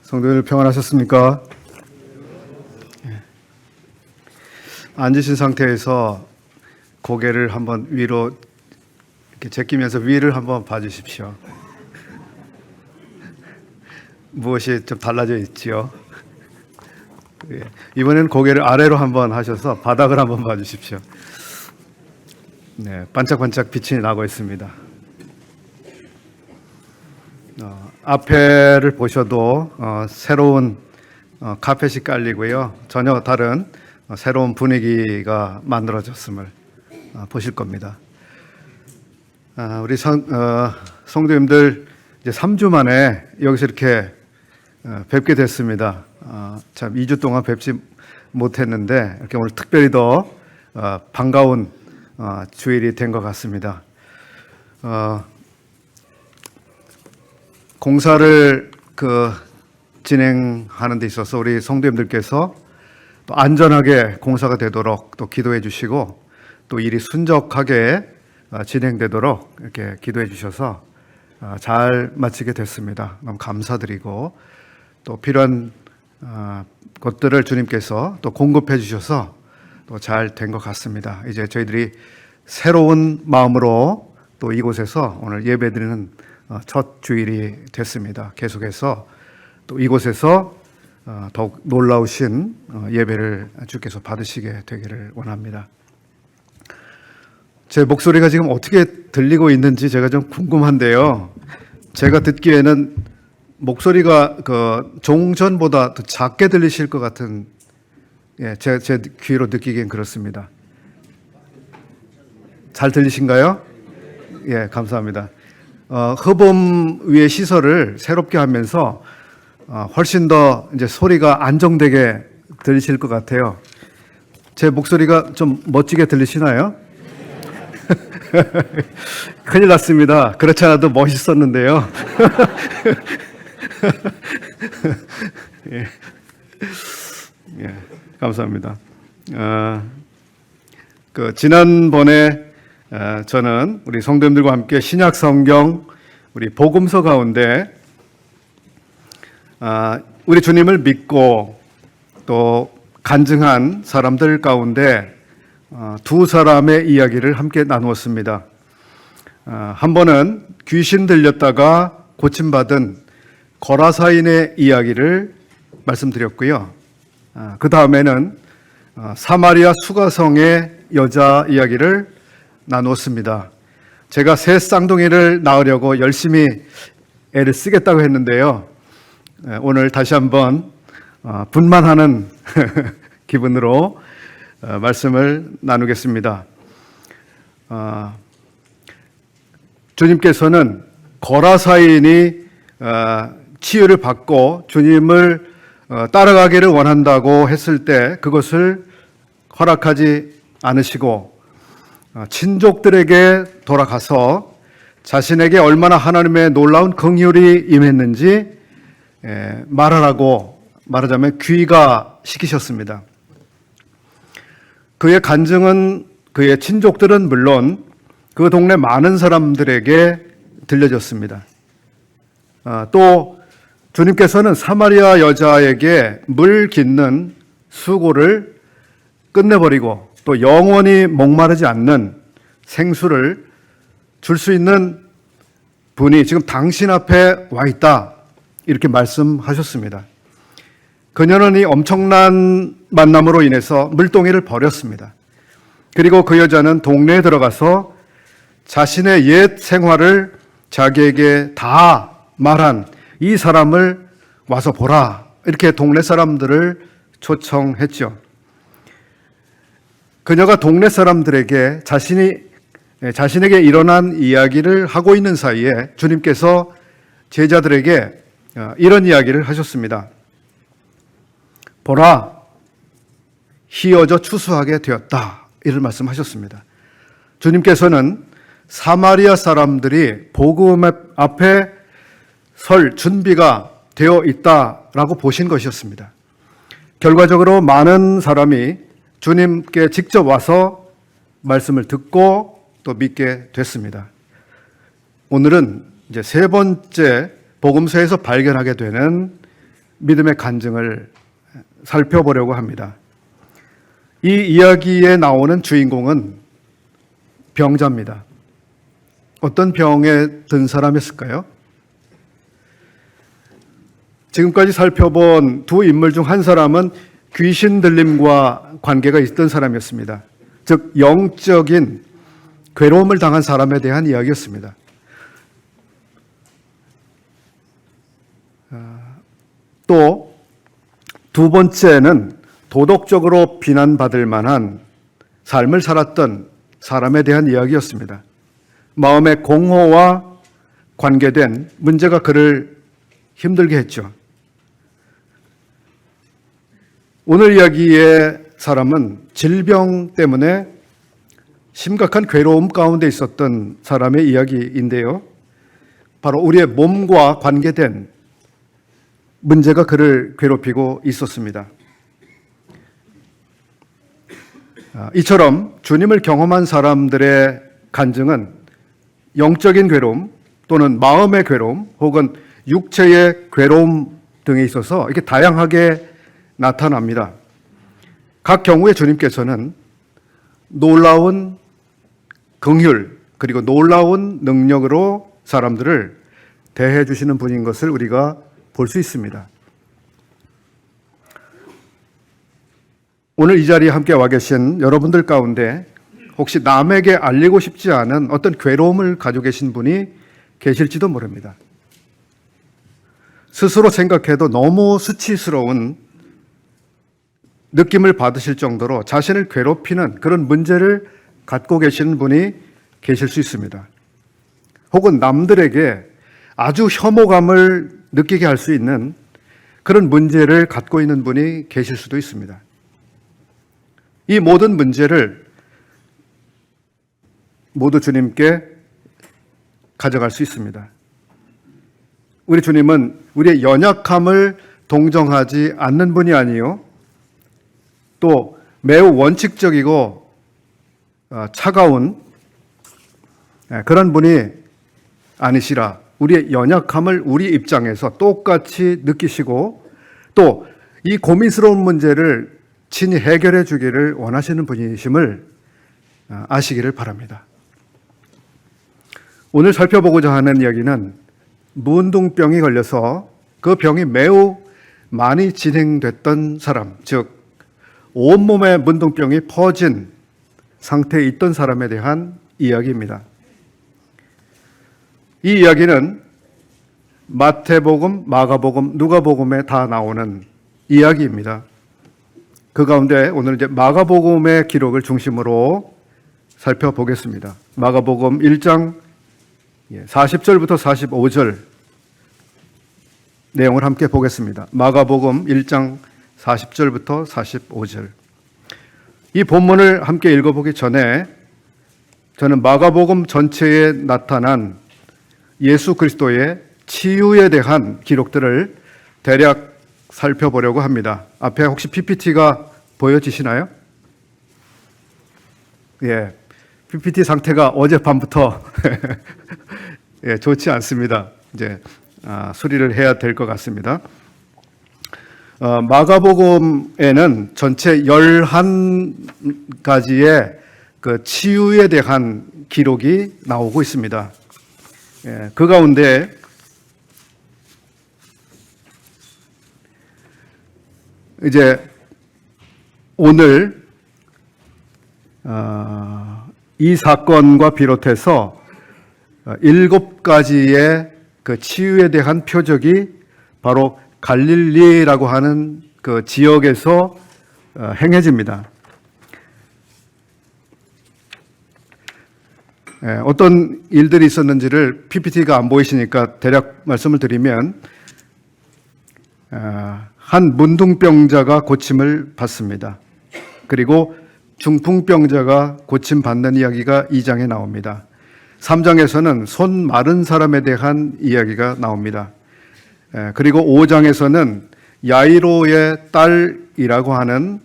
성도들 평안하셨습니까? 앉으신 상태에서 고개를 한번 위로 이렇게 제끼면서 위를 한번 봐주십시오. 무엇이 좀 달라져 있지요? 이번에는 고개를 아래로 한번 하셔서 바닥을 한번 봐주십시오. 네, 반짝반짝 빛이 나고 있습니다. 앞에를 보셔도 새로운 카펫이 깔리고요. 전혀 다른 새로운 분위기가 만들어졌음을 보실 겁니다. 우리 성도님들 이제 3주 만에 여기서 이렇게 뵙게 됐습니다. 참 2주 동안 뵙지 못했는데 이렇게 오늘 특별히 더 반가운 주일이 된 것 같습니다. 공사를 진행하는 데 있어서 우리 성도님들께서 또 안전하게 공사가 되도록 또 기도해 주시고 또 일이 순적하게 진행되도록 이렇게 기도해 주셔서 잘 마치게 됐습니다. 너무 감사드리고 또 필요한 것들을 주님께서 또 공급해 주셔서 또 잘 된 것 같습니다. 이제 저희들이 새로운 마음으로 또 이곳에서 오늘 예배드리는 첫 주일이 됐습니다. 계속해서 또 이곳에서 더욱 놀라우신 예배를 주께서 받으시게 되기를 원합니다. 제 목소리가 지금 어떻게 들리고 있는지 제가 좀 궁금한데요. 제가 듣기에는 목소리가 종전보다 더 작게 들리실 것 같은, 제 귀로 느끼기엔 그렇습니다. 잘 들리신가요? 예, 감사합니다. 흡음 위의 시설을 새롭게 하면서 훨씬 더 이제 소리가 안정되게 들리실 것 같아요. 제 목소리가 좀 멋지게 들리시나요? 큰일 났습니다. 그렇지 않아도 멋있었는데요. 예. 예, 감사합니다. 지난번에 저는 우리 성도님들과 함께 신약 성경 우리 복음서 가운데 우리 주님을 믿고 또 간증한 사람들 가운데 두 사람의 이야기를 함께 나누었습니다. 한 번은 귀신 들렸다가 고침받은 거라사인의 이야기를 말씀드렸고요. 그 다음에는 사마리아 수가성의 여자 이야기를 나누었습니다. 제가 새 쌍둥이를 낳으려고 열심히 애를 쓰겠다고 했는데요. 오늘 다시 한번 분만하는 기분으로 말씀을 나누겠습니다. 주님께서는 거라사인이 치유를 받고 주님을 따라가기를 원한다고 했을 때 그것을 허락하지 않으시고 친족들에게 돌아가서 자신에게 얼마나 하나님의 놀라운 긍휼이 임했는지 말하라고, 말하자면 귀가시키셨습니다. 그의 간증은 그의 친족들은 물론 그 동네 많은 사람들에게 들려졌습니다. 또 주님께서는 사마리아 여자에게 물 깃는 수고를 끝내버리고 또 영원히 목마르지 않는 생수를 줄 수 있는 분이 지금 당신 앞에 와 있다, 이렇게 말씀하셨습니다. 그녀는 이 엄청난 만남으로 인해서 물동이를 버렸습니다. 그리고 그 여자는 동네에 들어가서 자신의 옛 생활을 자기에게 다 말한 이 사람을 와서 보라, 이렇게 동네 사람들을 초청했죠. 그녀가 동네 사람들에게 자신에게 일어난 이야기를 하고 있는 사이에 주님께서 제자들에게 이런 이야기를 하셨습니다. 보라, 희어져 추수하게 되었다, 이런 말씀하셨습니다. 주님께서는 사마리아 사람들이 복음 앞에 설 준비가 되어 있다라고 보신 것이었습니다. 결과적으로 많은 사람이 주님께 직접 와서 말씀을 듣고 또 믿게 됐습니다. 오늘은 이제 세 번째 복음서에서 발견하게 되는 믿음의 간증을 살펴보려고 합니다. 이 이야기에 나오는 주인공은 병자입니다. 어떤 병에 든 사람이었을까요? 지금까지 살펴본 두 인물 중 한 사람은 귀신 들림과 관계가 있던 사람이었습니다. 즉 영적인 괴로움을 당한 사람에 대한 이야기였습니다. 또 두 번째는 도덕적으로 비난받을 만한 삶을 살았던 사람에 대한 이야기였습니다. 마음의 공허와 관계된 문제가 그를 힘들게 했죠. 오늘 이야기의 사람은 질병 때문에 심각한 괴로움 가운데 있었던 사람의 이야기인데요. 바로 우리의 몸과 관계된 문제가 그를 괴롭히고 있었습니다. 이처럼 주님을 경험한 사람들의 간증은 영적인 괴로움 또는 마음의 괴로움 혹은 육체의 괴로움 등에 있어서 이렇게 다양하게 나타납니다. 각 경우에 주님께서는 놀라운 긍휼 그리고 놀라운 능력으로 사람들을 대해 주시는 분인 것을 우리가 볼 수 있습니다. 오늘 이 자리에 함께 와 계신 여러분들 가운데 혹시 남에게 알리고 싶지 않은 어떤 괴로움을 가지고 계신 분이 계실지도 모릅니다. 스스로 생각해도 너무 수치스러운 느낌을 받으실 정도로 자신을 괴롭히는 그런 문제를 갖고 계시는 분이 계실 수 있습니다. 혹은 남들에게 아주 혐오감을 느끼게 할 수 있는 그런 문제를 갖고 있는 분이 계실 수도 있습니다. 이 모든 문제를 모두 주님께 가져갈 수 있습니다. 우리 주님은 우리의 연약함을 동정하지 않는 분이 아니요, 또 매우 원칙적이고 차가운 그런 분이 아니시라 우리의 연약함을 우리 입장에서 똑같이 느끼시고 또 이 고민스러운 문제를 친히 해결해 주기를 원하시는 분이심을 아시기를 바랍니다. 오늘 살펴보고자 하는 이야기는 문둥병이 걸려서 그 병이 매우 많이 진행됐던 사람, 즉 온몸에 문둥병이 퍼진 상태에 있던 사람에 대한 이야기입니다. 이 이야기는 마태복음, 마가복음, 누가복음에 다 나오는 이야기입니다. 그 가운데 오늘 이제 마가복음의 기록을 중심으로 살펴보겠습니다. 마가복음 1장 40절부터 45절 내용을 함께 보겠습니다. 마가복음 1장 40절부터 45절. 이 본문을 함께 읽어보기 전에 저는 마가복음 전체에 나타난 예수 그리스도의 치유에 대한 기록들을 대략 살펴보려고 합니다. 앞에 혹시 PPT가 보여지시나요? 예, PPT 상태가 어젯밤부터 예, 좋지 않습니다. 이제 수리를 해야 될 것 같습니다. 마가복음에는 전체 11가지의 그 치유에 대한 기록이 나오고 있습니다. 예, 그 가운데 이제 오늘 이 사건과 비롯해서 7가지의 그 치유에 대한 표적이 바로 갈릴리라고 하는 그 지역에서 행해집니다. 어떤 일들이 있었는지를 PPT가 안 보이시니까 대략 말씀을 드리면 한 문둥병자가 고침을 받습니다. 그리고 중풍병자가 고침받는 이야기가 2장에 나옵니다. 3장에서는 손 마른 사람에 대한 이야기가 나옵니다. 그리고 5장에서는 야이로의 딸이라고 하는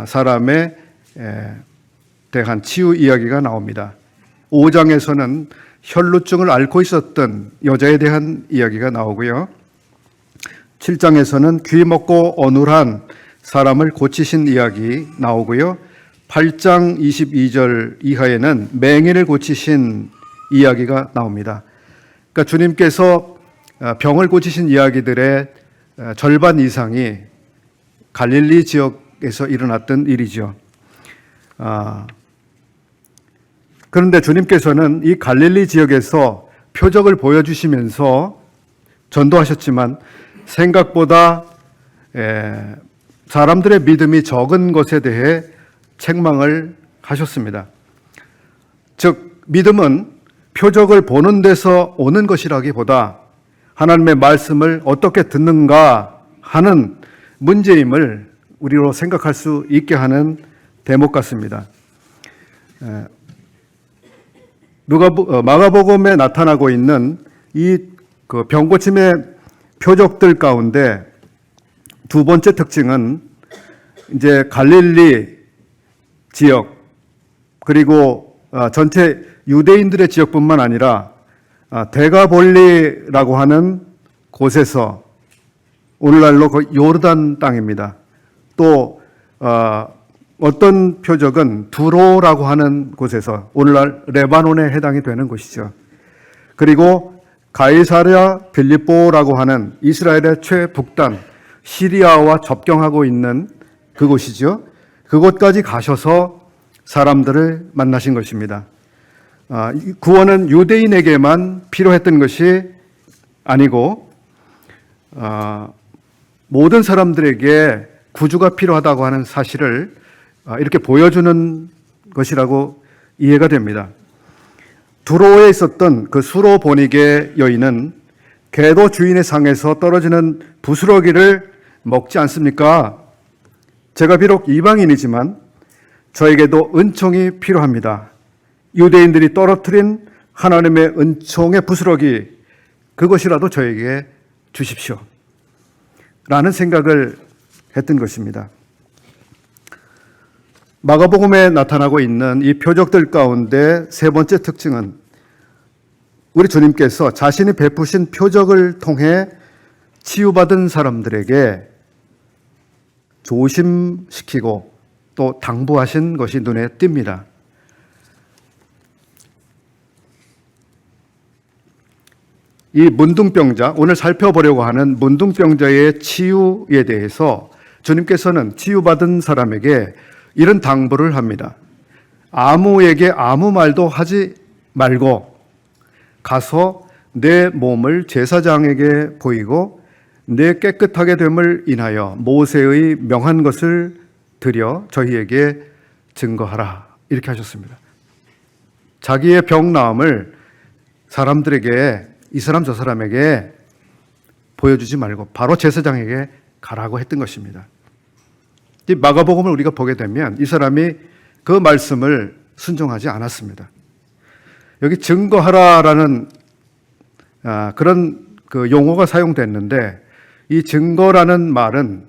사람에 대한 치유 이야기가 나옵니다. 5장에서는 혈루증을 앓고 있었던 여자에 대한 이야기가 나오고요. 7장에서는 귀 먹고 어눌한 사람을 고치신 이야기 나오고요. 8장 22절 이하에는 맹인을 고치신 이야기가 나옵니다. 그러니까 주님께서 병을 고치신 이야기들의 절반 이상이 갈릴리 지역에서 일어났던 일이죠. 그런데 주님께서는 이 갈릴리 지역에서 표적을 보여주시면서 전도하셨지만 생각보다 사람들의 믿음이 적은 것에 대해 책망을 하셨습니다. 즉 믿음은 표적을 보는 데서 오는 것이라기보다 하나님의 말씀을 어떻게 듣는가 하는 문제임을 우리로 생각할 수 있게 하는 대목 같습니다. 마가복음에 나타나고 있는 이 병고침의 표적들 가운데 두 번째 특징은 이제 갈릴리 지역 그리고 전체 유대인들의 지역뿐만 아니라 데가볼리라고 하는 곳에서 오늘날로 요르단 땅입니다. 또 어떤 표적은 두로라고 하는 곳에서 오늘날 레바논에 해당이 되는 곳이죠. 그리고 가이사랴 빌립보라고 하는 이스라엘의 최북단 시리아와 접경하고 있는 그곳이죠. 그곳까지 가셔서 사람들을 만나신 것입니다. 구원은 유대인에게만 필요했던 것이 아니고 모든 사람들에게 구주가 필요하다고 하는 사실을 이렇게 보여주는 것이라고 이해가 됩니다. 두로에 있었던 그 수로보니게 여인은 궤도 주인의 상에서 떨어지는 부스러기를 먹지 않습니까? 제가 비록 이방인이지만 저에게도 은총이 필요합니다. 유대인들이 떨어뜨린 하나님의 은총의 부스러기 그것이라도 저에게 주십시오. 라는 생각을 했던 것입니다. 마가복음에 나타나고 있는 이 표적들 가운데 세 번째 특징은 우리 주님께서 자신이 베푸신 표적을 통해 치유받은 사람들에게 조심시키고 또 당부하신 것이 눈에 띕니다. 이 문둥병자, 오늘 살펴보려고 하는 문둥병자의 치유에 대해서 주님께서는 치유받은 사람에게 이런 당부를 합니다. 아무에게 아무 말도 하지 말고 가서 내 몸을 제사장에게 보이고 내 깨끗하게 됨을 인하여 모세의 명한 것을 드려 저희에게 증거하라. 이렇게 하셨습니다. 자기의 병 나음을 사람들에게 이 사람 저 사람에게 보여주지 말고 바로 제사장에게 가라고 했던 것입니다. 이 마가복음을 우리가 보게 되면 이 사람이 그 말씀을 순종하지 않았습니다. 여기 증거하라라는 그런 그 용어가 사용됐는데 이 증거라는 말은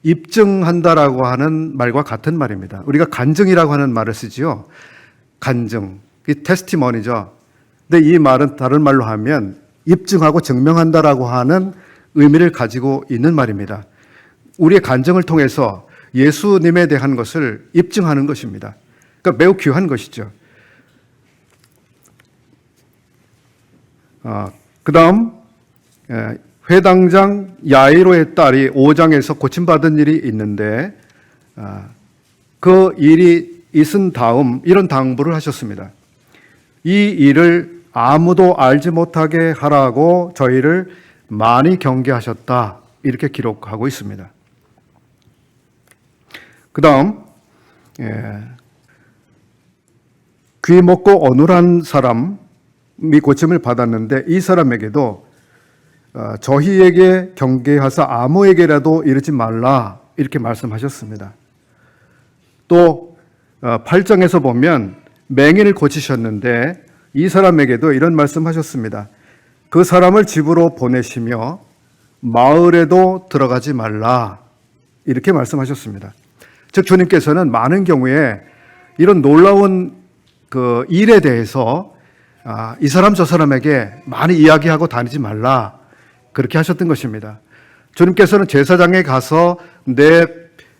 입증한다라고 하는 말과 같은 말입니다. 우리가 간증이라고 하는 말을 쓰지요. 간증, 이 테스티머니죠. 근데 이 말은 다른 말로 하면 입증하고 증명한다라고 하는 의미를 가지고 있는 말입니다. 우리의 간증을 통해서 예수님에 대한 것을 입증하는 것입니다. 그러니까 매우 귀한 것이죠. 그 다음 회당장 야이로의 딸이 5장에서 고침받은 일이 있는데 그 일이 있은 다음 이런 당부를 하셨습니다. 이 일을 아무도 알지 못하게 하라고 저희를 많이 경계하셨다. 이렇게 기록하고 있습니다. 그 다음 귀 먹고 어눌한 사람이 고침을 받았는데 이 사람에게도 저희에게 경계하사 아무에게라도 이르지 말라 이렇게 말씀하셨습니다. 또 8장에서 보면 맹인을 고치셨는데 이 사람에게도 이런 말씀하셨습니다. 그 사람을 집으로 보내시며 마을에도 들어가지 말라 이렇게 말씀하셨습니다. 즉 주님께서는 많은 경우에 이런 놀라운 그 일에 대해서 이 사람 저 사람에게 많이 이야기하고 다니지 말라 그렇게 하셨던 것입니다. 주님께서는 제사장에 가서 내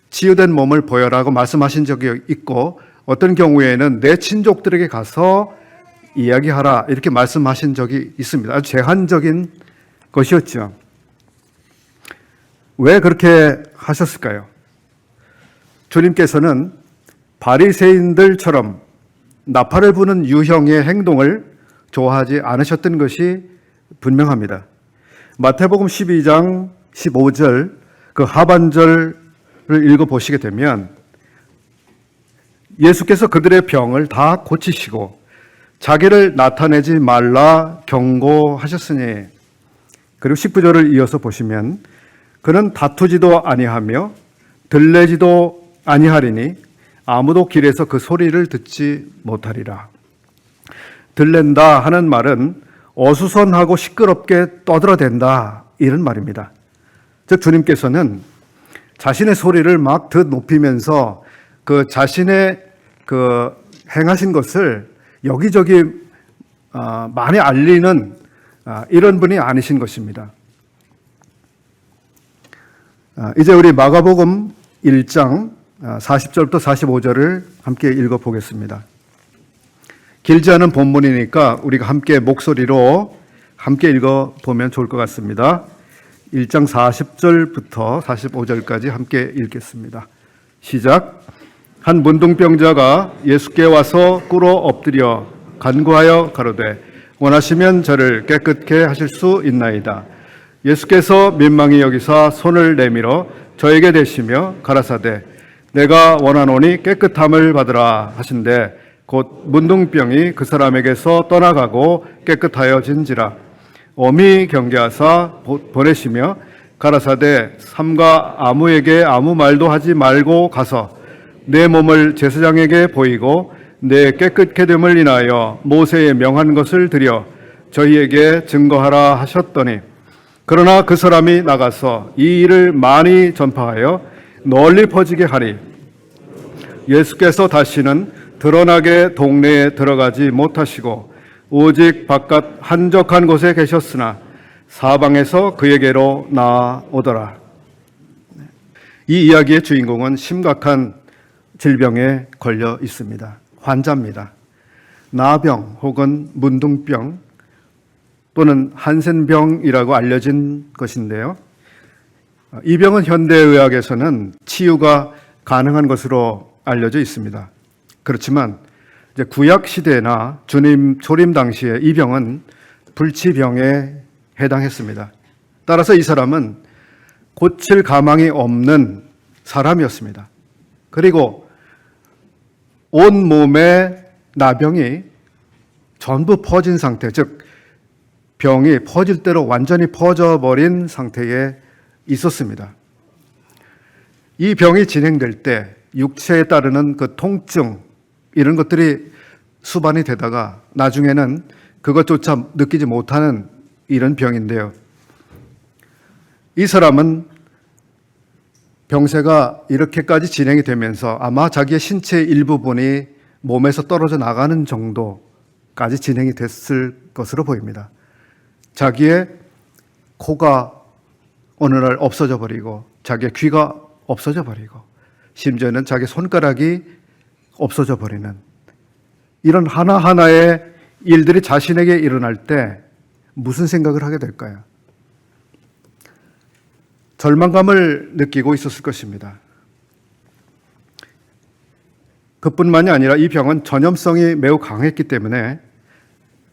치유된 몸을 보여라고 말씀하신 적이 있고, 어떤 경우에는 내 친족들에게 가서 이야기하라 이렇게 말씀하신 적이 있습니다. 아주 제한적인 것이었죠. 왜 그렇게 하셨을까요? 주님께서는 바리새인들처럼 나팔을 부는 유형의 행동을 좋아하지 않으셨던 것이 분명합니다. 마태복음 12장 15절 그 하반절을 읽어보시게 되면 예수께서 그들의 병을 다 고치시고 자기를 나타내지 말라 경고하셨으니, 그리고 19절을 이어서 보시면 그는 다투지도 아니하며 들레지도 아니하리니 아무도 길에서 그 소리를 듣지 못하리라. 들렌다 하는 말은 어수선하고 시끄럽게 떠들어댄다 이런 말입니다. 즉 주님께서는 자신의 소리를 막 더 높이면서 그 자신의 그 행하신 것을 여기저기 많이 알리는 이런 분이 아니신 것입니다. 이제 우리 마가복음 1장 40절부터 45절을 함께 읽어보겠습니다. 길지 않은 본문이니까 우리가 함께 목소리로 함께 읽어보면 좋을 것 같습니다. 1장 40절부터 45절까지 함께 읽겠습니다. 시작. 한 문둥병자가 예수께 와서 꿇어 엎드려 간구하여 가로되 원하시면 저를 깨끗게 하실 수 있나이다. 예수께서 민망히 여기사 손을 내밀어 저에게 대시며 가라사대 내가 원하노니 깨끗함을 받으라 하신대 곧 문둥병이 그 사람에게서 떠나가고 깨끗하여진지라. 엄히 경계하사 보내시며 가라사대 삼가 아무에게 아무 말도 하지 말고 가서 내 몸을 제사장에게 보이고 내 깨끗게 됨을 인하여 모세의 명한 것을 드려 저희에게 증거하라 하셨더니, 그러나 그 사람이 나가서 이 일을 많이 전파하여 널리 퍼지게 하니 예수께서 다시는 드러나게 동네에 들어가지 못하시고 오직 바깥 한적한 곳에 계셨으나 사방에서 그에게로 나아오더라. 이 이야기의 주인공은 심각한 질병에 걸려 있습니다. 환자입니다. 나병 혹은 문둥병 또는 한센병이라고 알려진 것인데요. 이 병은 현대의학에서는 치유가 가능한 것으로 알려져 있습니다. 그렇지만 이제 구약 시대나 주님 초림 당시에 이 병은 불치병에 해당했습니다. 따라서 이 사람은 고칠 가망이 없는 사람이었습니다. 그리고 온 몸에 나병이 전부 퍼진 상태, 즉 병이 퍼질 대로 완전히 퍼져버린 상태에 있었습니다. 이 병이 진행될 때 육체에 따르는 그 통증 이런 것들이 수반이 되다가 나중에는 그것조차 느끼지 못하는 이런 병인데요. 이 사람은 병세가 이렇게까지 진행이 되면서 아마 자기의 신체 일부분이 몸에서 떨어져 나가는 정도까지 진행이 됐을 것으로 보입니다. 자기의 코가 어느 날 없어져 버리고 자기의 귀가 없어져 버리고 심지어는 자기 손가락이 없어져 버리는 이런 하나하나의 일들이 자신에게 일어날 때 무슨 생각을 하게 될까요? 절망감을 느끼고 있었을 것입니다. 그뿐만이 아니라 이 병은 전염성이 매우 강했기 때문에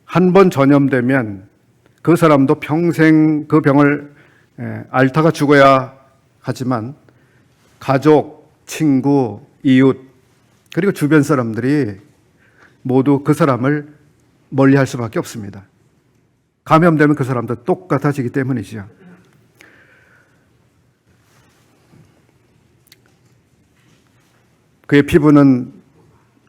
한 번 전염되면 그 사람도 평생 그 병을 앓다가 죽어야 하지만 가족, 친구, 이웃 그리고 주변 사람들이 모두 그 사람을 멀리할 수밖에 없습니다. 감염되면 그 사람도 똑같아지기 때문이죠. 그의 피부는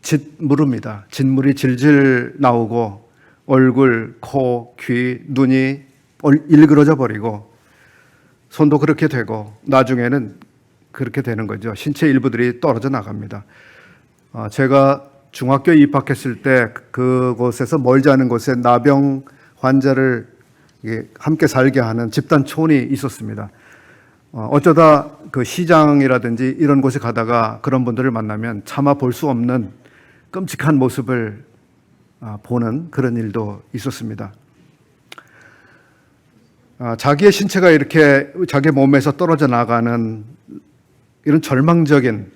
짓무릅니다. 짓물이 질질 나오고 얼굴, 코, 귀, 눈이 일그러져 버리고 손도 그렇게 되고 나중에는 그렇게 되는 거죠. 신체 일부들이 떨어져 나갑니다. 제가 중학교에 입학했을 때 그곳에서 멀지 않은 곳에 나병 환자를 함께 살게 하는 집단 촌이 있었습니다. 어쩌다 그 시장이라든지 이런 곳에 가다가 그런 분들을 만나면 차마 볼 수 없는 끔찍한 모습을 보는 그런 일도 있었습니다. 자기의 신체가 이렇게 자기 몸에서 떨어져 나가는 이런 절망적인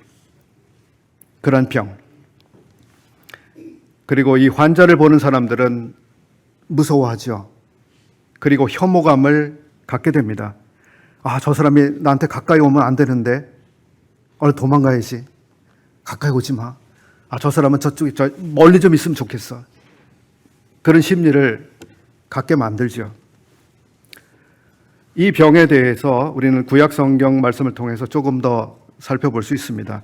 그런 병. 그리고 이 환자를 보는 사람들은 무서워하죠. 그리고 혐오감을 갖게 됩니다. 저 사람이 나한테 가까이 오면 안 되는데, 도망가야지. 가까이 오지 마. 저 사람은 멀리 좀 있으면 좋겠어. 그런 심리를 갖게 만들죠. 이 병에 대해서 우리는 구약 성경 말씀을 통해서 조금 더 살펴볼 수 있습니다.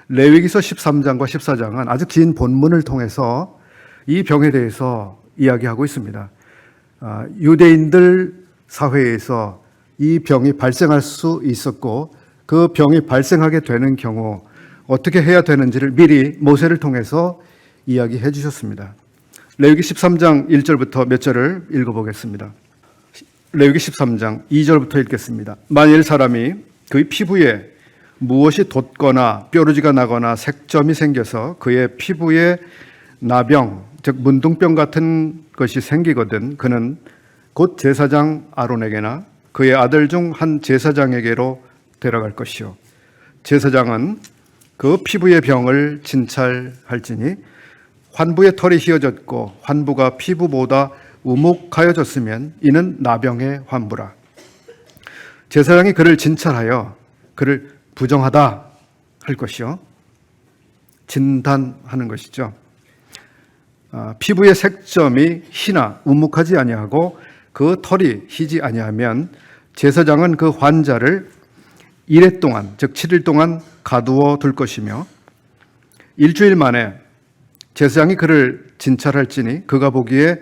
레위기서 13장과 14장은 아주 긴 본문을 통해서 이 병에 대해서 이야기하고 있습니다. 유대인들 사회에서 이 병이 발생할 수 있었고 그 병이 발생하게 되는 경우 어떻게 해야 되는지를 미리 모세를 통해서 이야기해 주셨습니다. 레위기 13장 1절부터 몇 절을 읽어보겠습니다. 레위기 13장 2절부터 읽겠습니다. 만일 사람이 그의 피부에 무엇이 돋거나 뾰루지가 나거나 색점이 생겨서 그의 피부에 나병, 즉 문둥병 같은 것이 생기거든 그는 곧 제사장 아론에게나 그의 아들 중 한 제사장에게로 데려갈 것이요 제사장은 그 피부의 병을 진찰할지니 환부의 털이 휘어졌고 환부가 피부보다 우묵하여졌으면 이는 나병의 환부라. 제사장이 그를 진찰하여 그를 부정하다 할 것이요 진단하는 것이죠. 피부의 색점이 희나 우묵하지 아니하고 그 털이 희지 아니하면 제사장은 그 환자를 이레 동안 즉 7일 동안 가두어 둘 것이며 일주일 만에 제사장이 그를 진찰할지니 그가 보기에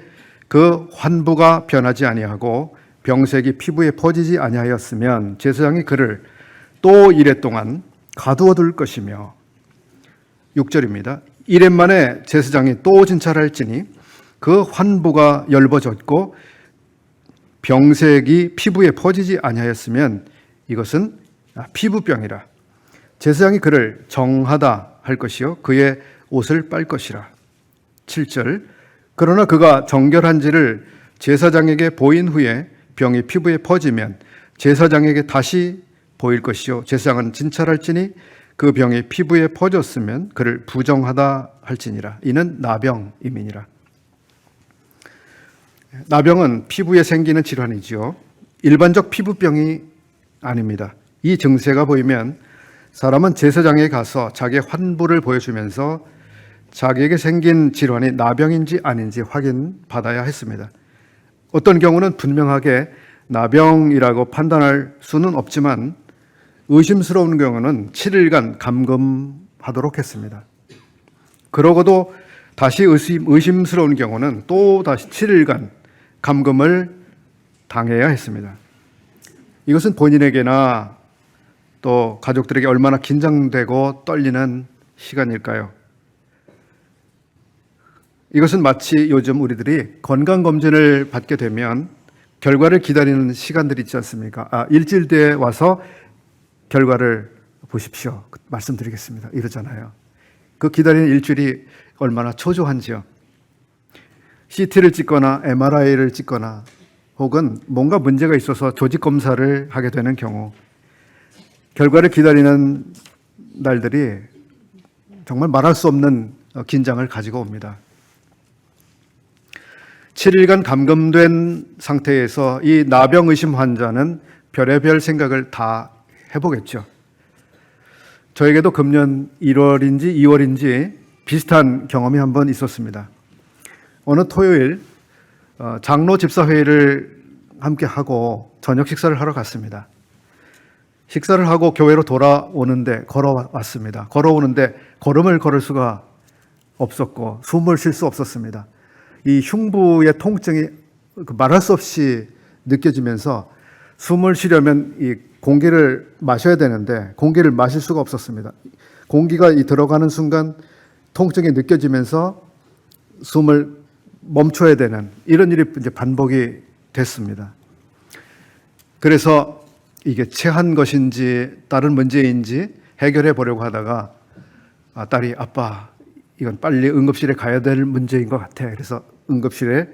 그 환부가 변하지 아니하고 병색이 피부에 퍼지지 아니하였으면 제사장이 그를 또 이레 동안 가두어 둘 것이며 6절입니다. 이레 만에 제사장이 또 진찰할지니 그 환부가 엷어졌고 병색이 피부에 퍼지지 아니하였으면 이것은 피부병이라. 제사장이 그를 정하다 할 것이요 그의 옷을 빨 것이라. 7절 그러나 그가 정결한지를 제사장에게 보인 후에 병이 피부에 퍼지면 제사장에게 다시 보일 것이요 제사장은 진찰할지니 그 병이 피부에 퍼졌으면 그를 부정하다 할지니라. 이는 나병임이니라. 나병은 피부에 생기는 질환이지요. 일반적 피부병이 아닙니다. 이 증세가 보이면 사람은 제사장에 가서 자기의 환부를 보여주면서 자기에게 생긴 질환이 나병인지 아닌지 확인받아야 했습니다. 어떤 경우는 분명하게 나병이라고 판단할 수는 없지만 의심스러운 경우는 7일간 감금하도록 했습니다. 그러고도 다시 의심스러운 경우는 또 다시 7일간 감금을 당해야 했습니다. 이것은 본인에게나 또 가족들에게 얼마나 긴장되고 떨리는 시간일까요? 이것은 마치 요즘 우리들이 건강검진을 받게 되면 결과를 기다리는 시간들이 있지 않습니까? 일주일 뒤에 와서 결과를 보십시오. 말씀드리겠습니다. 이러잖아요. 그 기다리는 일주일이 얼마나 초조한지요. CT를 찍거나 MRI를 찍거나 혹은 뭔가 문제가 있어서 조직 검사를 하게 되는 경우 결과를 기다리는 날들이 정말 말할 수 없는 긴장을 가지고 옵니다. 7일간 감금된 상태에서 이 나병 의심 환자는 별의별 생각을 다 해보겠죠. 저에게도 금년 1월인지 2월인지 비슷한 경험이 한 번 있었습니다. 어느 토요일 장로 집사회의를 함께 하고 저녁 식사를 하러 갔습니다. 식사를 하고 교회로 돌아오는데 걸어왔습니다. 걸어오는데 걸음을 걸을 수가 없었고 숨을 쉴 수 없었습니다. 이 흉부의 통증이 말할 수 없이 느껴지면서 숨을 쉬려면 이 공기를 마셔야 되는데 공기를 마실 수가 없었습니다. 공기가 들어가는 순간 통증이 느껴지면서 숨을 멈춰야 되는 이런 일이 이제 반복이 됐습니다. 그래서 이게 체한 것인지 다른 문제인지 해결해 보려고 하다가 딸이 아빠 이건 빨리 응급실에 가야 될 문제인 것 같아. 그래서 응급실에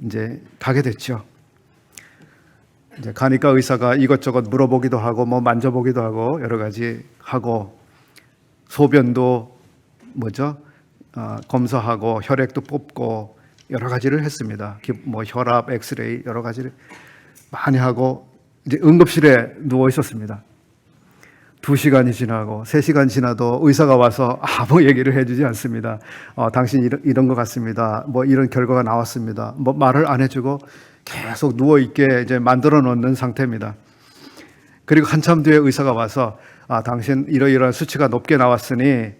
이제 가게 됐죠. 이제 가니까 의사가 이것저것 물어보기도 하고 뭐 만져보기도 하고 여러 가지 하고 소변도 검사하고 혈액도 뽑고 여러 가지를 했습니다. 뭐 혈압, 엑스레이 여러 가지를 많이 하고 이제 응급실에 누워 있었습니다. 2시간이 지나고 3시간 지나도 의사가 와서 아무 얘기를 해주지 않습니다. 당신 이런 것 같습니다. 뭐 이런 결과가 나왔습니다. 뭐 말을 안 해주고 계속 누워 있게 이제 만들어 놓는 상태입니다. 그리고 한참 뒤에 의사가 와서 당신 이러이러한 수치가 높게 나왔으니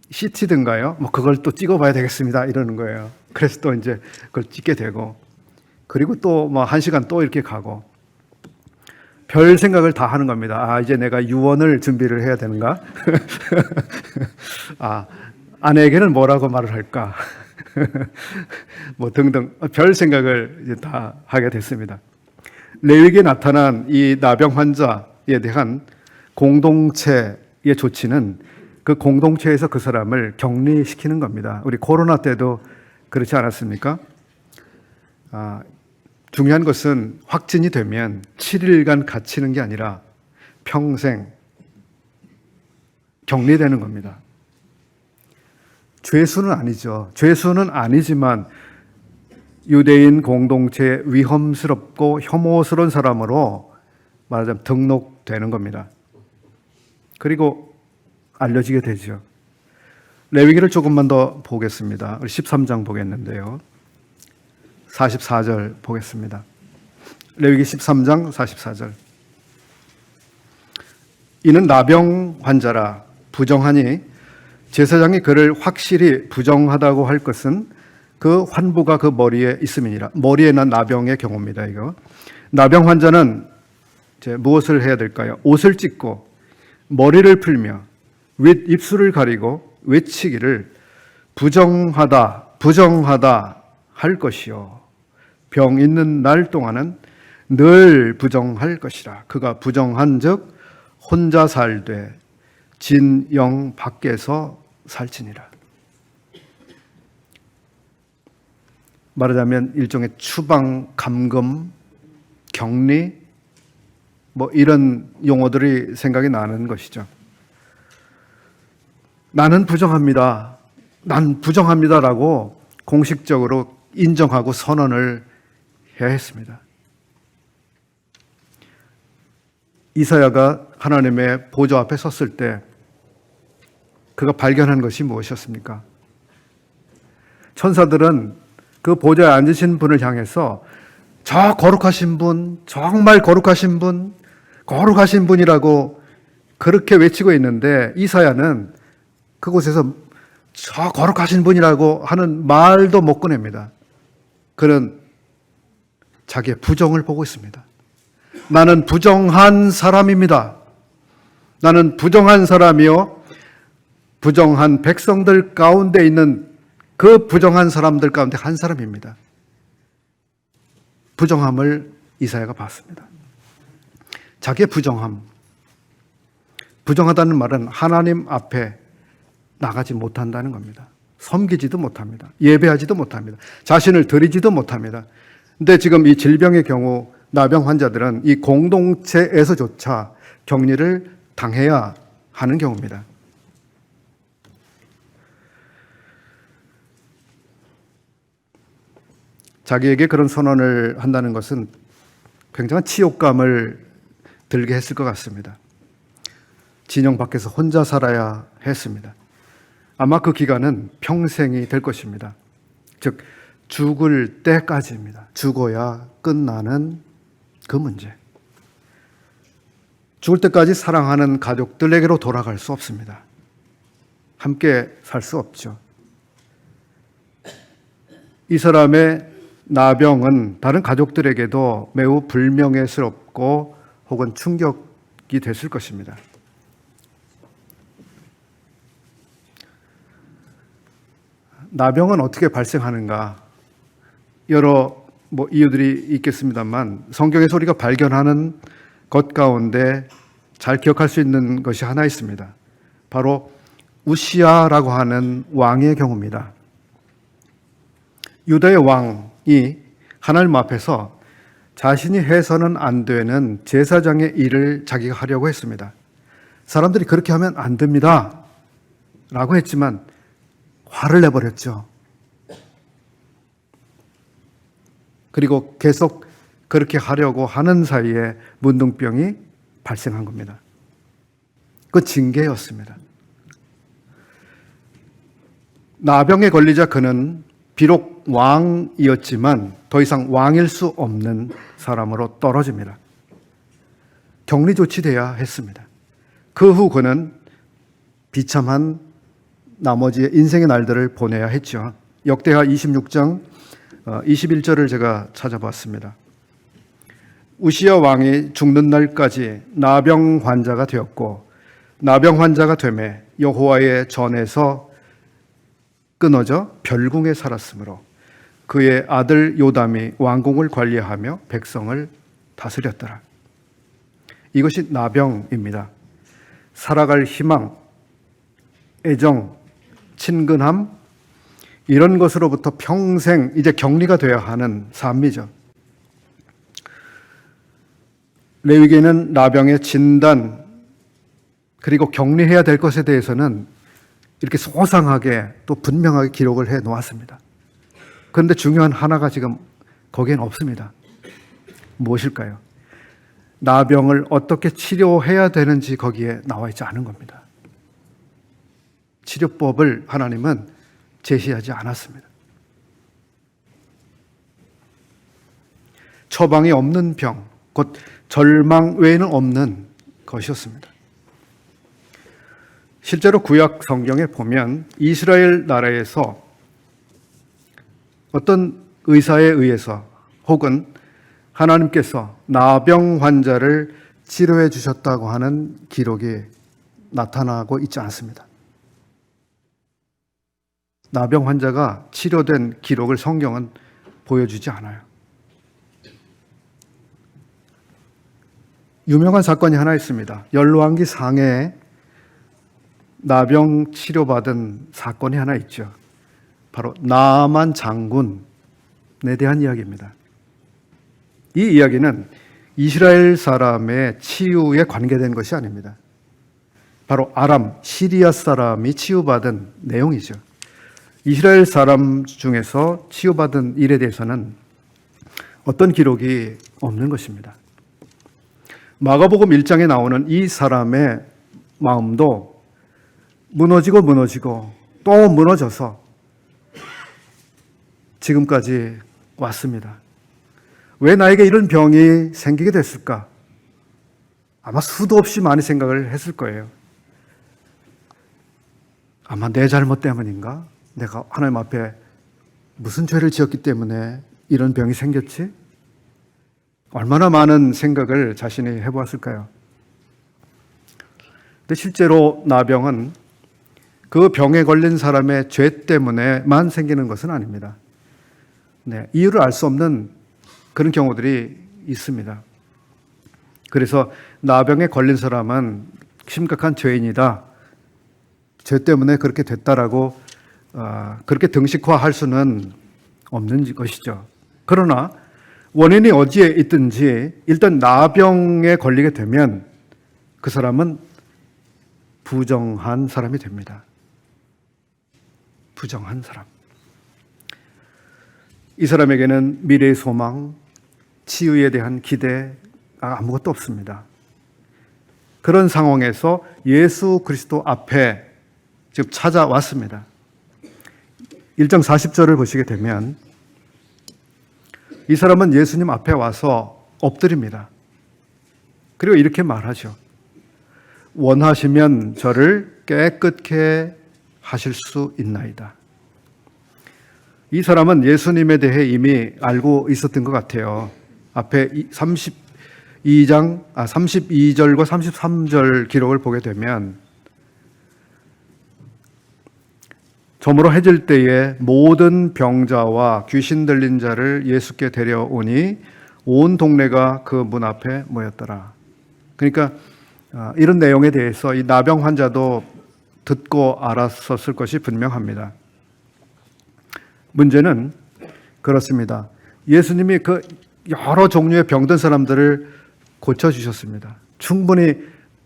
CT든가요? 뭐 그걸 또 찍어봐야 되겠습니다. 이러는 거예요. 그래서 또 이제 그걸 찍게 되고 그리고 또 뭐 1시간 또 이렇게 가고 별 생각을 다 하는 겁니다. 이제 내가 유언을 준비를 해야 되는가? 아내에게는 뭐라고 말을 할까? 뭐 등등 별 생각을 이제 다 하게 됐습니다. 레위기에 나타난 이 나병 환자에 대한 공동체의 조치는 그 공동체에서 그 사람을 격리시키는 겁니다. 우리 코로나 때도 그렇지 않았습니까? 중요한 것은 확진이 되면 7일간 갇히는 게 아니라 평생 격리되는 겁니다. 죄수는 아니죠. 죄수는 아니지만 유대인 공동체의 위험스럽고 혐오스러운 사람으로 말하자면 등록되는 겁니다. 그리고 알려지게 되죠. 레위기를 조금만 더 보겠습니다. 우리 13장 보겠는데요. 44절 보겠습니다. 레위기 13장 44절. 이는 나병 환자라 부정하니 제사장이 그를 확실히 부정하다고 할 것은 그 환부가 그 머리에 있음이니라. 머리에 난 나병의 경우입니다. 이거 나병 환자는 이제 무엇을 해야 될까요? 옷을 찢고 머리를 풀며 윗 입술을 가리고 외치기를 부정하다 부정하다 할 것이요 병 있는 날 동안은 늘 부정할 것이라. 그가 부정한즉 혼자 살되 진영 밖에서 살지니라. 말하자면 일종의 추방, 감금, 격리 뭐 이런 용어들이 생각이 나는 것이죠. 나는 부정합니다. 난 부정합니다라고 공식적으로 인정하고 선언을 해야 했습니다. 이사야가 하나님의 보좌 앞에 섰을 때 그가 발견한 것이 무엇이었습니까? 천사들은 그 보좌에 앉으신 분을 향해서 저 거룩하신 분, 정말 거룩하신 분, 거룩하신 분이라고 그렇게 외치고 있는데 이사야는 그곳에서 저 거룩하신 분이라고 하는 말도 못 꺼냅니다. 그는 자기의 부정을 보고 있습니다. 나는 부정한 사람입니다. 나는 부정한 사람이요 부정한 백성들 가운데 있는 그 부정한 사람들 가운데 한 사람입니다. 부정함을 이사야가 봤습니다. 자기의 부정함. 부정하다는 말은 하나님 앞에 나가지 못한다는 겁니다. 섬기지도 못합니다. 예배하지도 못합니다. 자신을 드리지도 못합니다. 근데 지금 이 질병의 경우 나병 환자들은 이 공동체에서조차 격리를 당해야 하는 경우입니다. 자기에게 그런 선언을 한다는 것은 굉장한 치욕감을 들게 했을 것 같습니다. 진영 밖에서 혼자 살아야 했습니다. 아마 그 기간은 평생이 될 것입니다. 즉 죽을 때까지입니다. 죽어야 끝나는 그 문제. 죽을 때까지 사랑하는 가족들에게로 돌아갈 수 없습니다. 함께 살 수 없죠. 이 사람의 나병은 다른 가족들에게도 매우 불명예스럽고 혹은 충격이 됐을 것입니다. 나병은 어떻게 발생하는가? 여러 이유들이 있겠습니다만 성경에서 우리가 발견하는 것 가운데 잘 기억할 수 있는 것이 하나 있습니다. 바로 우시야라고 하는 왕의 경우입니다. 유다의 왕이 하나님 앞에서 자신이 해서는 안 되는 제사장의 일을 자기가 하려고 했습니다. 사람들이 그렇게 하면 안 됩니다 라고 했지만 화를 내버렸죠. 그리고 계속 그렇게 하려고 하는 사이에 문둥병이 발생한 겁니다. 그 징계였습니다. 나병에 걸리자 그는 비록 왕이었지만 더 이상 왕일 수 없는 사람으로 떨어집니다. 격리 조치돼야 했습니다. 그 후 그는 비참한 나머지의 인생의 날들을 보내야 했죠. 역대하 26장 21절을 제가 찾아봤습니다. 우시야 왕이 죽는 날까지 나병 환자가 되었고 나병 환자가 되매 여호와의 전에서 끊어져 별궁에 살았으므로 그의 아들 요담이 왕궁을 관리하며 백성을 다스렸더라. 이것이 나병입니다. 살아갈 희망, 애정, 친근함 이런 것으로부터 평생 이제 격리가 되어야 하는 삶이죠. 레위기에는 나병의 진단 그리고 격리해야 될 것에 대해서는 이렇게 소상하게 또 분명하게 기록을 해 놓았습니다. 그런데 중요한 하나가 지금 거기엔 없습니다. 무엇일까요? 나병을 어떻게 치료해야 되는지 거기에 나와 있지 않은 겁니다. 치료법을 하나님은 제시하지 않았습니다. 처방이 없는 병, 곧 절망 외에는 없는 것이었습니다. 실제로 구약 성경에 보면 이스라엘 나라에서 어떤 의사에 의해서 혹은 하나님께서 나병 환자를 치료해 주셨다고 하는 기록이 나타나고 있지 않습니다. 나병 환자가 치료된 기록을 성경은 보여주지 않아요. 유명한 사건이 하나 있습니다. 열왕기 상에 나병 치료받은 사건이 하나 있죠. 바로 나만 장군에 대한 이야기입니다. 이 이야기는 이스라엘 사람의 치유에 관계된 것이 아닙니다. 바로 아람, 시리아 사람이 치유받은 내용이죠. 이스라엘 사람 중에서 치유받은 일에 대해서는 어떤 기록이 없는 것입니다. 마가복음 1장에 나오는 이 사람의 마음도 무너지고 또 무너져서 지금까지 왔습니다. 왜 나에게 이런 병이 생기게 됐을까? 아마 수도 없이 많이 생각을 했을 거예요. 아마 내 잘못 때문인가? 내가 하나님 앞에 무슨 죄를 지었기 때문에 이런 병이 생겼지? 얼마나 많은 생각을 자신이 해보았을까요? 근데 실제로 나병은 그 병에 걸린 사람의 죄 때문에만 생기는 것은 아닙니다. 네, 이유를 알 수 없는 그런 경우들이 있습니다. 그래서 나병에 걸린 사람은 심각한 죄인이다. 죄 때문에 그렇게 됐다라고 그렇게 등식화할 수는 없는 것이죠. 그러나 원인이 어디에 있든지 일단 나병에 걸리게 되면 그 사람은 부정한 사람이 됩니다. 부정한 사람. 이 사람에게는 미래의 소망, 치유에 대한 기대 아무것도 없습니다. 그런 상황에서 예수 그리스도 앞에 지금 찾아왔습니다. 1장 40절을 보시게 되면 이 사람은 예수님 앞에 와서 엎드립니다. 그리고 이렇게 말하죠. 원하시면 저를 깨끗게 하실 수 있나이다. 이 사람은 예수님에 대해 이미 알고 있었던 것 같아요. 앞에 32절과 33절 기록을 보게 되면 저물어 해질 때에 모든 병자와 귀신 들린 자를 예수께 데려오니 온 동네가 그 문 앞에 모였더라. 그러니까 이런 내용에 대해서 이 나병 환자도 듣고 알았었을 것이 분명합니다. 문제는 그렇습니다. 예수님이 그 여러 종류의 병든 사람들을 고쳐주셨습니다. 충분히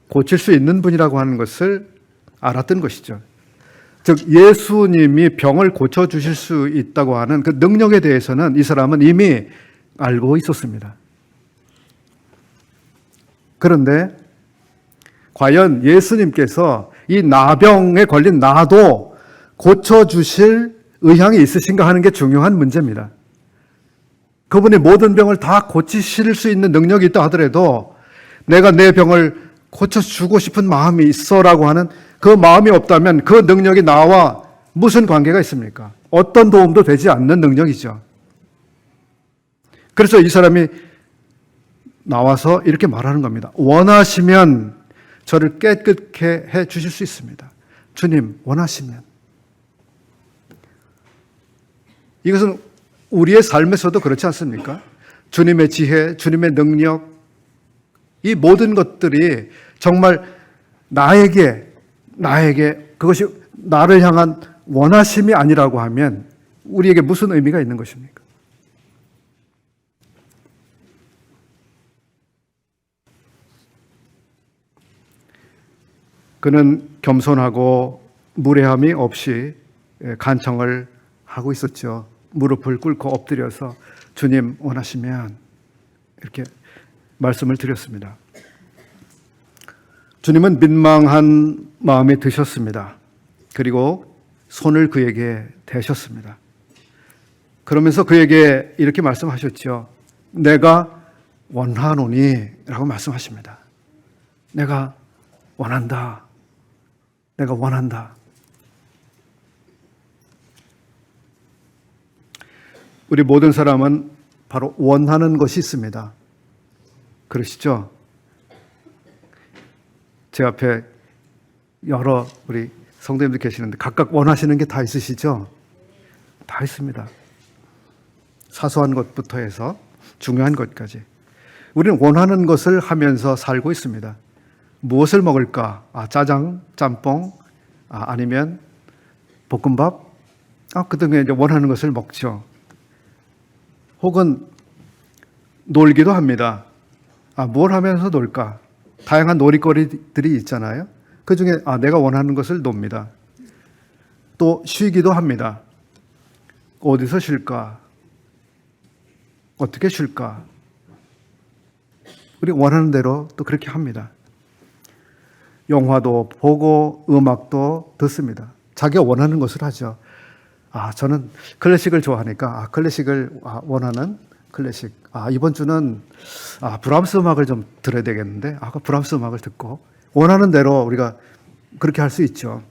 고칠 수 있는 분이라고 하는 것을 알았던 것이죠. 즉 예수님이 병을 고쳐주실 수 있다고 하는 그 능력에 대해서는 이 사람은 이미 알고 있었습니다. 그런데 과연 예수님께서 이 나병에 걸린 나도 고쳐주실 의향이 있으신가 하는 게 중요한 문제입니다. 그분이 모든 병을 다 고치실 수 있는 능력이 있다 하더라도 내가 내 병을 고쳐주고 싶은 마음이 있어라고 하는 그 마음이 없다면 그 능력이 나와 무슨 관계가 있습니까? 어떤 도움도 되지 않는 능력이죠. 그래서 이 사람이 나와서 이렇게 말하는 겁니다. 원하시면 저를 깨끗게 해 주실 수 있습니다. 주님, 원하시면. 이것은 우리의 삶에서도 그렇지 않습니까? 주님의 지혜, 주님의 능력, 이 모든 것들이 정말 나에게 그것이 나를 향한 원하심이 아니라고 하면 우리에게 무슨 의미가 있는 것입니까? 그는 겸손하고 무례함이 없이 간청을 하고 있었죠. 무릎을 꿇고 엎드려서 주님 원하시면 이렇게 말씀을 드렸습니다. 주님은 민망한 마음이 드셨습니다. 그리고 손을 그에게 대셨습니다. 그러면서 그에게 이렇게 말씀하셨죠. 내가 원하노니 라고 말씀하십니다. 내가 원한다. 내가 원한다. 우리 모든 사람은 바로 원하는 것이 있습니다. 그러시죠? 제 앞에 여러 우리 성도님들 계시는데 각각 원하시는 게 다 있으시죠? 다 있습니다. 사소한 것부터 해서 중요한 것까지. 우리는 원하는 것을 하면서 살고 있습니다. 무엇을 먹을까? 짜장, 짬뽕, 아니면 볶음밥? 그 등에 이제 원하는 것을 먹죠. 혹은 놀기도 합니다. 뭘 하면서 놀까? 다양한 놀이거리들이 있잖아요. 그 중에 내가 원하는 것을 놉니다. 또 쉬기도 합니다. 어디서 쉴까? 어떻게 쉴까? 우리 원하는 대로 또 그렇게 합니다. 영화도 보고 음악도 듣습니다. 자기가 원하는 것을 하죠. 저는 클래식을 좋아하니까 클래식을 원하는 클래식. 이번 주는 브람스 음악을 좀 들어야 되겠는데 그 브람스 음악을 듣고 원하는 대로 우리가 그렇게 할 수 있죠.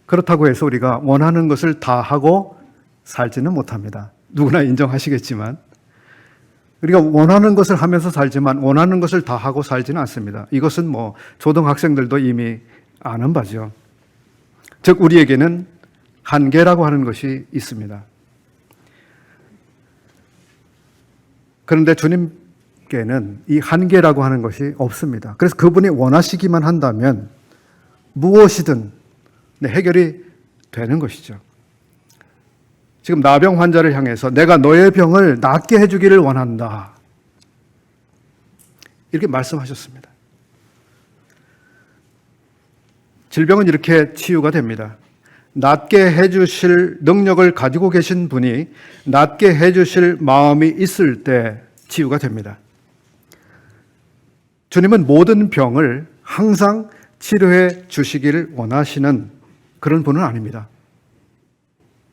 그렇다고 해서 우리가 원하는 것을 다 하고 살지는 못합니다. 누구나 인정하시겠지만 우리가 원하는 것을 하면서 살지만 원하는 것을 다 하고 살지는 않습니다. 이것은 초등학생들도 이미 아는 바죠. 즉 우리에게는 한계라고 하는 것이 있습니다. 그런데 주님께는 이 한계라고 하는 것이 없습니다. 그래서 그분이 원하시기만 한다면 무엇이든 해결이 되는 것이죠. 지금 나병 환자를 향해서 내가 너의 병을 낫게 해주기를 원한다. 이렇게 말씀하셨습니다. 질병은 이렇게 치유가 됩니다. 낫게 해주실 능력을 가지고 계신 분이 낫게 해주실 마음이 있을 때 치유가 됩니다. 주님은 모든 병을 항상 치료해 주시기를 원하시는 그런 분은 아닙니다.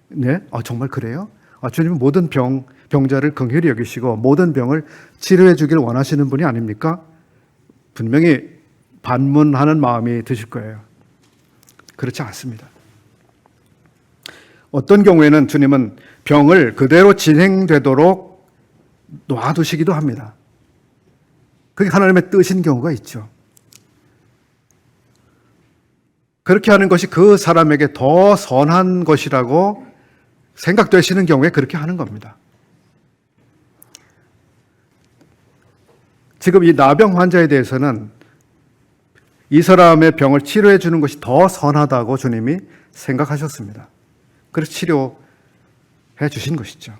네? 정말 그래요? 주님은 모든 병자를 긍휼히 여기시고 모든 병을 치료해 주기를 원하시는 분이 아닙니까? 분명히 반문하는 마음이 드실 거예요. 그렇지 않습니다. 어떤 경우에는 주님은 병을 그대로 진행되도록 놔두시기도 합니다. 그게 하나님의 뜻인 경우가 있죠. 그렇게 하는 것이 그 사람에게 더 선한 것이라고 생각되시는 경우에 그렇게 하는 겁니다. 지금 이 나병 환자에 대해서는 이 사람의 병을 치료해 주는 것이 더 선하다고 주님이 생각하셨습니다. 그래서 치료해 주신 것이죠.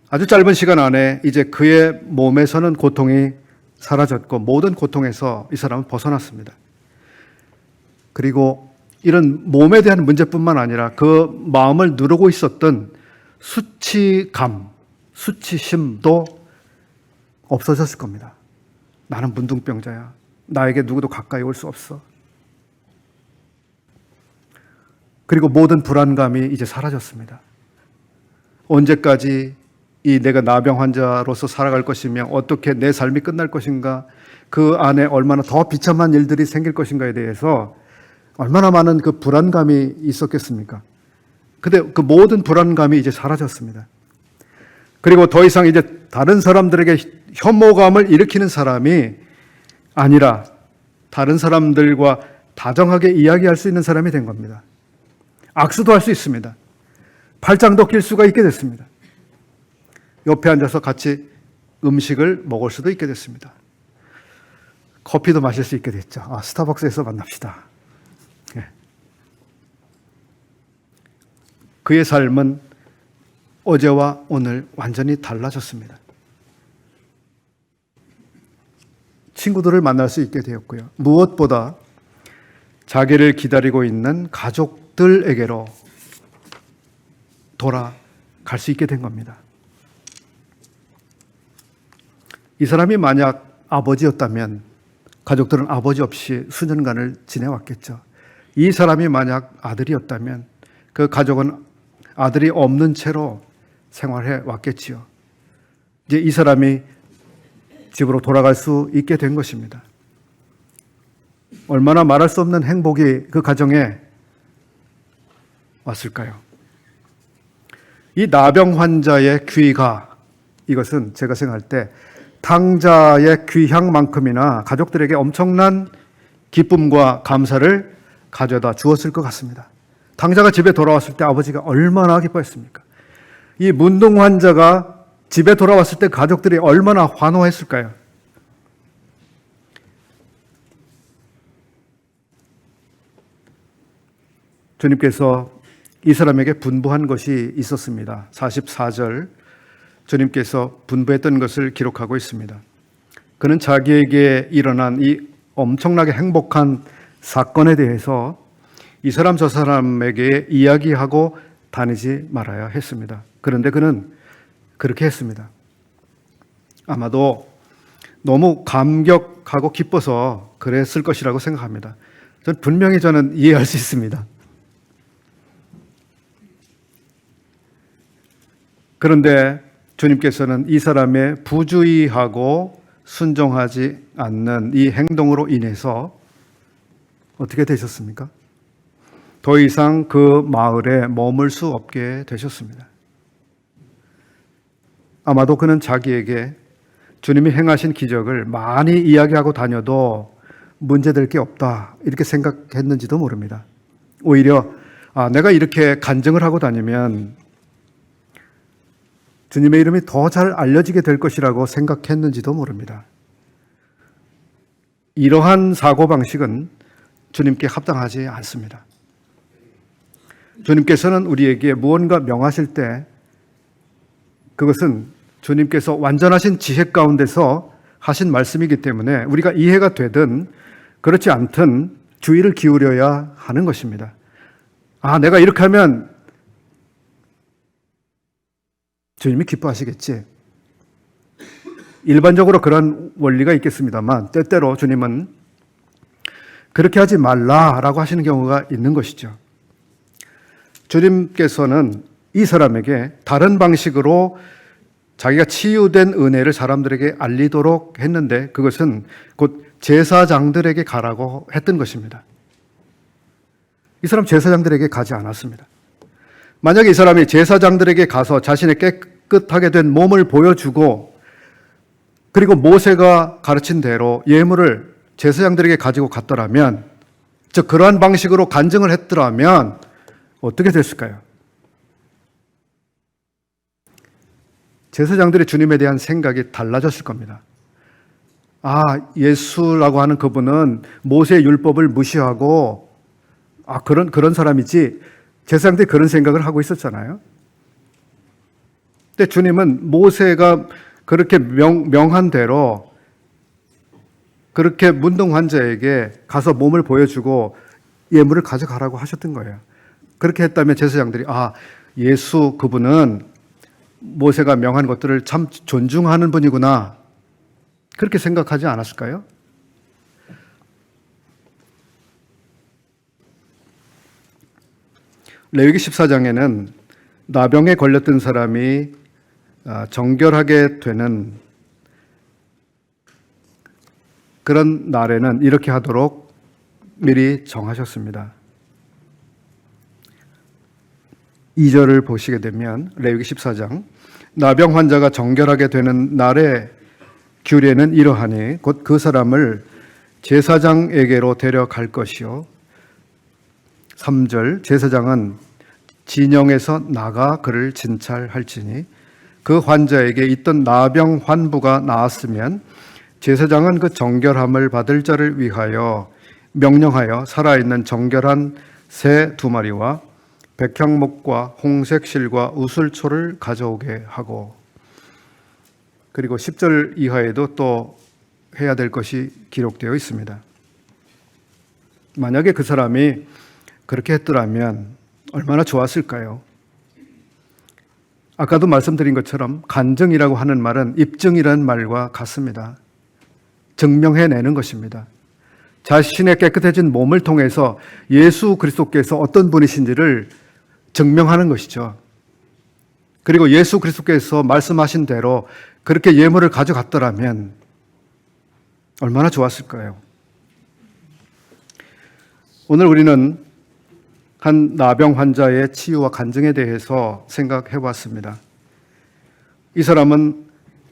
아주 짧은 시간 안에 이제 그의 몸에서는 고통이 사라졌고 모든 고통에서 이 사람은 벗어났습니다. 그리고 이런 몸에 대한 문제뿐만 아니라 그 마음을 누르고 있었던 수치감, 수치심도 없어졌을 겁니다. 나는 문둥병자야. 나에게 누구도 가까이 올 수 없어. 그리고 모든 불안감이 이제 사라졌습니다. 언제까지 이 내가 나병 환자로서 살아갈 것이며 어떻게 내 삶이 끝날 것인가, 그 안에 얼마나 더 비참한 일들이 생길 것인가에 대해서 얼마나 많은 그 불안감이 있었겠습니까? 근데 그 모든 불안감이 이제 사라졌습니다. 그리고 더 이상 이제 다른 사람들에게 혐오감을 일으키는 사람이 아니라 다른 사람들과 다정하게 이야기할 수 있는 사람이 된 겁니다. 악수도 할 수 있습니다. 팔짱도 낄 수가 있게 됐습니다. 옆에 앉아서 같이 음식을 먹을 수도 있게 됐습니다. 커피도 마실 수 있게 됐죠. 스타벅스에서 만납시다. 네. 그의 삶은 어제와 오늘 완전히 달라졌습니다. 친구들을 만날 수 있게 되었고요. 무엇보다 자기를 기다리고 있는 가족들에게로 돌아갈 수 있게 된 겁니다. 이 사람이 만약 아버지였다면 가족들은 아버지 없이 수년간을 지내왔겠죠. 이 사람이 만약 아들이었다면 그 가족은 아들이 없는 채로 생활해 왔겠지요. 이제 이 사람이 집으로 돌아갈 수 있게 된 것입니다. 얼마나 말할 수 없는 행복이 그 가정에 왔을까요? 이 나병 환자의 귀가, 이것은 제가 생각할 때 탕자의 귀향만큼이나 가족들에게 엄청난 기쁨과 감사를 가져다 주었을 것 같습니다. 탕자가 집에 돌아왔을 때 아버지가 얼마나 기뻐했습니까? 이 문둥 환자가 집에 돌아왔을 때 가족들이 얼마나 환호했을까요? 주님께서 이 사람에게 분부한 것이 있었습니다. 44절 주님께서 분부했던 것을 기록하고 있습니다. 그는 자기에게 일어난 이 엄청나게 행복한 사건에 대해서 이 사람 저 사람에게 이야기하고 다니지 말아야 했습니다. 그런데 그는 그렇게 했습니다. 아마도 너무 감격하고 기뻐서 그랬을 것이라고 생각합니다. 분명히 저는 이해할 수 있습니다. 그런데 주님께서는 이 사람의 부주의하고 순종하지 않는 이 행동으로 인해서 어떻게 되셨습니까? 더 이상 그 마을에 머물 수 없게 되셨습니다. 아마도 그는 자기에게 주님이 행하신 기적을 많이 이야기하고 다녀도 문제될 게 없다 이렇게 생각했는지도 모릅니다. 오히려 내가 이렇게 간증을 하고 다니면 주님의 이름이 더 잘 알려지게 될 것이라고 생각했는지도 모릅니다. 이러한 사고방식은 주님께 합당하지 않습니다. 주님께서는 우리에게 무언가 명하실 때 그것은 주님께서 완전하신 지혜 가운데서 하신 말씀이기 때문에 우리가 이해가 되든 그렇지 않든 주의를 기울여야 하는 것입니다. 내가 이렇게 하면 주님이 기뻐하시겠지. 일반적으로 그런 원리가 있겠습니다만 때때로 주님은 그렇게 하지 말라라고 하시는 경우가 있는 것이죠. 주님께서는 이 사람에게 다른 방식으로 자기가 치유된 은혜를 사람들에게 알리도록 했는데 그것은 곧 제사장들에게 가라고 했던 것입니다. 이 사람 제사장들에게 가지 않았습니다. 만약에 이 사람이 제사장들에게 가서 자신의 깨끗하게 된 몸을 보여주고 그리고 모세가 가르친 대로 예물을 제사장들에게 가지고 갔더라면 즉 그러한 방식으로 간증을 했더라면 어떻게 됐을까요? 제사장들이 주님에 대한 생각이 달라졌을 겁니다. 아, 예수라고 하는 그분은 모세의 율법을 무시하고 그런 사람이지. 제사장들이 그런 생각을 하고 있었잖아요. 근데 주님은 모세가 그렇게 명한 대로 그렇게 문둥 환자에게 가서 몸을 보여주고 예물을 가져가라고 하셨던 거예요. 그렇게 했다면 제사장들이 예수 그분은 모세가 명한 것들을 참 존중하는 분이구나, 그렇게 생각하지 않았을까요? 레위기 14장에는 나병에 걸렸던 사람이 정결하게 되는 그런 날에는 이렇게 하도록 미리 정하셨습니다. 2절을 보시게 되면 레위기 14장, 나병 환자가 정결하게 되는 날의 규례는 이러하니 곧 그 사람을 제사장에게로 데려갈 것이요. 3절, 제사장은 진영에서 나가 그를 진찰할지니 그 환자에게 있던 나병 환부가 나았으면 제사장은 그 정결함을 받을 자를 위하여 명령하여 살아있는 정결한 새 2마리와 백향목과 홍색 실과 우슬초를 가져오게 하고, 그리고 10절 이하에도 또 해야 될 것이 기록되어 있습니다. 만약에 그 사람이 그렇게 했더라면 얼마나 좋았을까요? 아까도 말씀드린 것처럼 간증이라고 하는 말은 입증이라는 말과 같습니다. 증명해내는 것입니다. 자신의 깨끗해진 몸을 통해서 예수 그리스도께서 어떤 분이신지를 증명하는 것이죠. 그리고 예수 그리스도께서 말씀하신 대로 그렇게 예물을 가져갔더라면 얼마나 좋았을까요? 오늘 우리는 한 나병 환자의 치유와 간증에 대해서 생각해 봤습니다. 이 사람은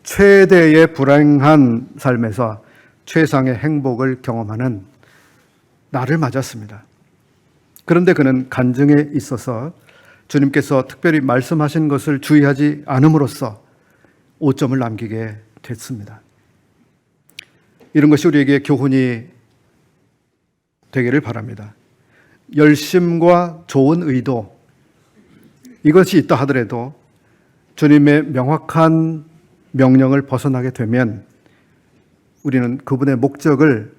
최대의 불행한 삶에서 최상의 행복을 경험하는 날을 맞았습니다. 그런데 그는 간증에 있어서 주님께서 특별히 말씀하신 것을 주의하지 않음으로써 5점을 남기게 됐습니다. 이런 것이 우리에게 교훈이 되기를 바랍니다. 열심과 좋은 의도, 이것이 있다 하더라도 주님의 명확한 명령을 벗어나게 되면 우리는 그분의 목적을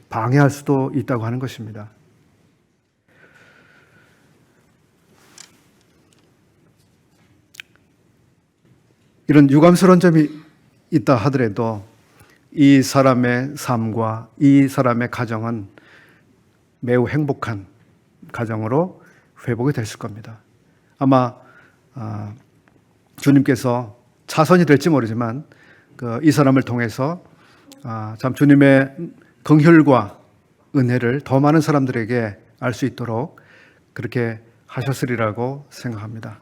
방해할 수도 있다고 하는 것입니다. 이런 유감스러운 점이 있다 하더라도 이 사람의 삶과 이 사람의 가정은 매우 행복한 가정으로 회복이 됐을 겁니다. 아마 주님께서 차선이 될지 모르지만 이 사람을 통해서 참 주님의 긍휼과 은혜를 더 많은 사람들에게 알 수 있도록 그렇게 하셨으리라고 생각합니다.